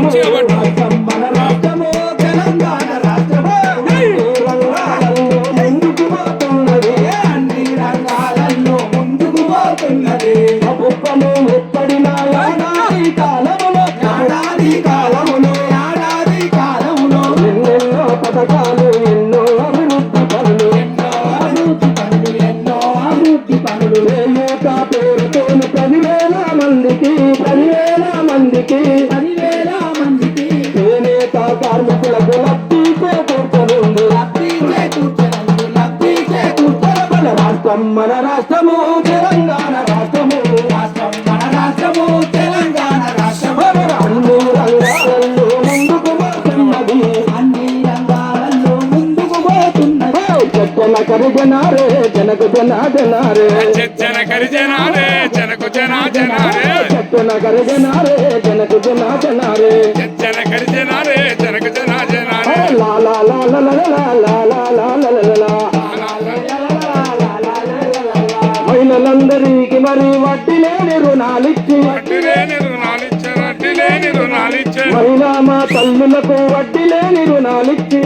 మన రాష్ట్రము తెలంగాణ రాష్ట్రము ముందుకు పోతున్నది, అన్ని రంగాలలో ముందుకు పోతున్నది. ప్రభుత్వము ఎప్పటిన ఏడాది కాలములో ఎన్నెన్నో పథకాలు, ఎన్నో అభివృద్ధి పనులు, ఎన్నో అభివృద్ధి పనులు. చేయూత పేరుతోను 10,000 మందికి చేనేత కార్మికులకు లబ్ధి చేకూర్చనుంది. రాష్ట్రం మన రాష్ట్రము తెలంగాణ రాష్ట్రము, మన రాష్ట్రము తెలంగాణ రాష్ట్రము. అన్ని రంగాలలో ముందుకు పోతున్నది, కరిజనారే జనకు జనారే, చెచ్చన కరిజనారే జనకు జనారే, చెట్టన కరిజనారే జనకు జనారే, చెచ్చన కరిజనారే జనకు జనారే. లా లా లా లా లా లా లా లా లా లా లా. మహిళలందరికీ మరి వడ్డీ లేని రుణాలిచ్చి, మహిళా మా తల్లులకు వడ్డీ లేని రుణాలిచ్చి,